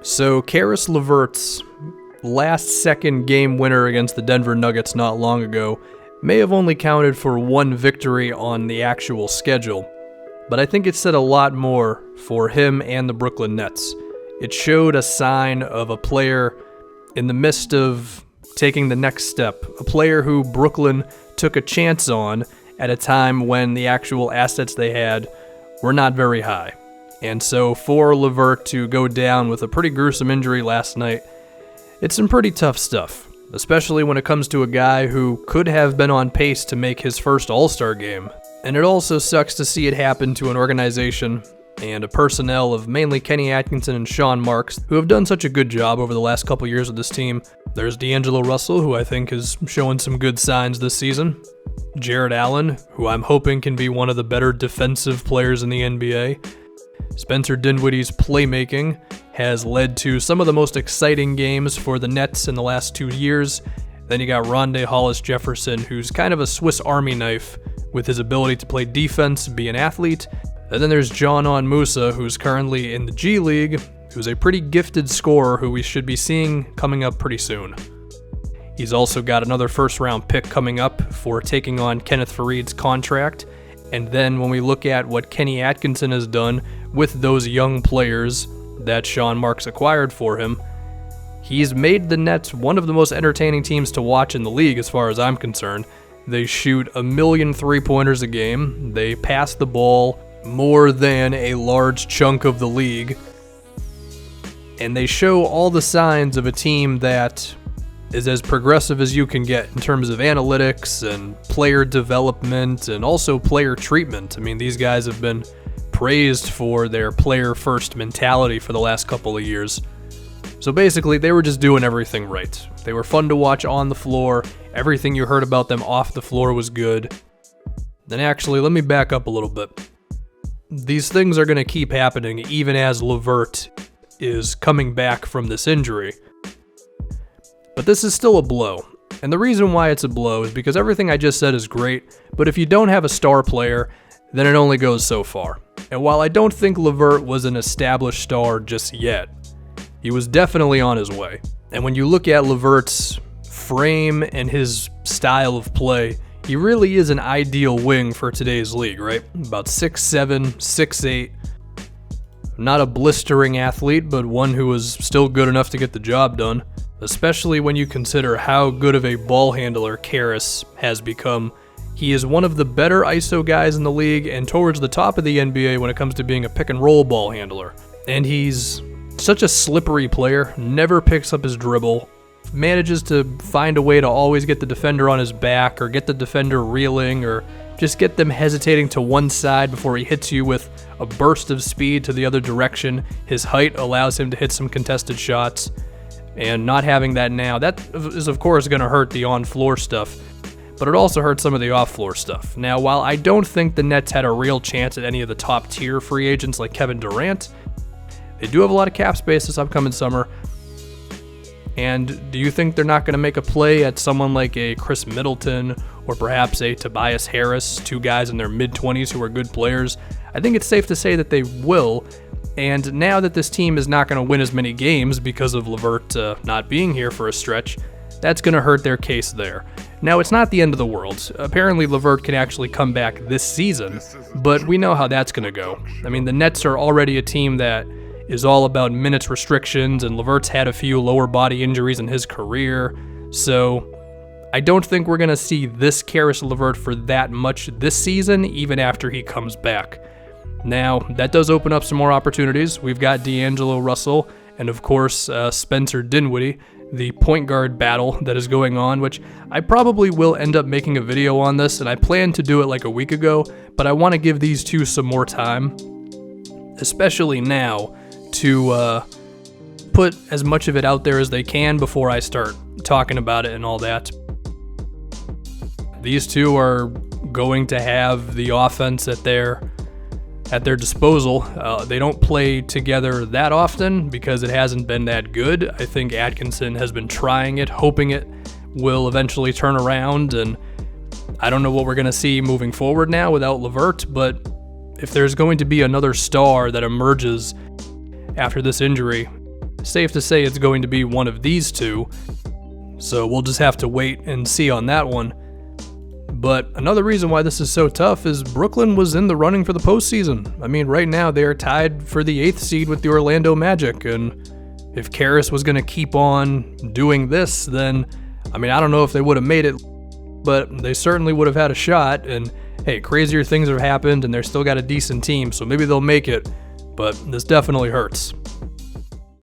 So Caris Levert's last-second game winner against the Denver Nuggets not long ago may have only counted for one victory on the actual schedule, but I think it said a lot more for him and the Brooklyn Nets. It showed a sign of a player in the midst of taking the next step, a player who Brooklyn took a chance on at a time when the actual assets they had were not very high. And so for Levert to go down with a pretty gruesome injury last night, it's some pretty tough stuff, especially when it comes to a guy who could have been on pace to make his first All-Star game. And it also sucks to see it happen to an organization and a personnel of mainly Kenny Atkinson and Sean Marks, who have done such a good job over the last couple years with this team. There's D'Angelo Russell, who I think is showing some good signs this season. Jared Allen, who I'm hoping can be one of the better defensive players in the NBA. Spencer Dinwiddie's playmaking has led to some of the most exciting games for the Nets in the last 2 years. Then you got Rondae Hollis-Jefferson, who's kind of a Swiss Army knife with his ability to play defense, be an athlete. And then there's John Musa, who's currently in the G League, who's a pretty gifted scorer who we should be seeing coming up pretty soon. He's also got another first-round pick coming up for taking on Kenneth Faried's contract. And then when we look at what Kenny Atkinson has done with those young players that Sean Marks acquired for him, he's made the Nets one of the most entertaining teams to watch in the league as far as I'm concerned. They shoot 1 million three-pointers a game. They pass the ball more than a large chunk of the league. And they show all the signs of a team that is as progressive as you can get in terms of analytics and player development and also player treatment. I mean, these guys have been praised for their player-first mentality for the last couple of years. So basically, they were just doing everything right. They were fun to watch on the floor. Everything you heard about them off the floor was good. Then actually, let me back up a little bit. These things are going to keep happening even as Levert is coming back from this injury. But this is still a blow. And the reason why it's a blow is because everything I just said is great, but if you don't have a star player, then it only goes so far. And while I don't think Levert was an established star just yet, he was definitely on his way. And when you look at Levert's frame and his style of play, he really is an ideal wing for today's league, right? About 6'7", 6'8". Not a blistering athlete, but one who was still good enough to get the job done, especially when you consider how good of a ball handler Caris has become. He is one of the better ISO guys in the league and towards the top of the NBA when it comes to being a pick-and-roll ball handler. And he's such a slippery player, never picks up his dribble, manages to find a way to always get the defender on his back or get the defender reeling or just get them hesitating to one side before he hits you with a burst of speed to the other direction. His height allows him to hit some contested shots, and not having that now, that is of course going to hurt the on-floor stuff, but it also hurts some of the off-floor stuff. Now, while I don't think the Nets had a real chance at any of the top-tier free agents like Kevin Durant, they do have a lot of cap space this upcoming summer. And do you think they're not going to make a play at someone like a Chris Middleton or perhaps a Tobias Harris, two guys in their mid-20s who are good players? I think it's safe to say that they will. And now that this team is not going to win as many games because of Levert not being here for a stretch, that's going to hurt their case there. Now, it's not the end of the world. Apparently, Levert can actually come back this season, but we know how that's going to go. I mean, the Nets are already a team that is all about minutes restrictions, and Levert's had a few lower body injuries in his career, so I don't think we're going to see this Caris Levert for that much this season, even after he comes back. Now, that does open up some more opportunities. We've got D'Angelo Russell and, of course, Spencer Dinwiddie, the point guard battle that is going on, which I probably will end up making a video on this, and I planned to do it like a week ago, but I want to give these two some more time, especially now, to put as much of it out there as they can before I start talking about it and all that. These two are going to have the offense at their disposal. They don't play together that often because it hasn't been that good. I think Atkinson has been trying it, hoping it will eventually turn around, and I don't know what we're going to see moving forward now without Levert, but if there's going to be another star that emerges after this injury, safe to say it's going to be one of these two. So we'll just have to wait and see on that one. But another reason why this is so tough is Brooklyn was in the running for the postseason. I mean, right now they are tied for the 8th seed with the Orlando Magic, and if Caris was going to keep on doing this, then, I mean, I don't know if they would have made it, but they certainly would have had a shot. And hey, crazier things have happened, and they're still got a decent team, so maybe they'll make it, but this definitely hurts.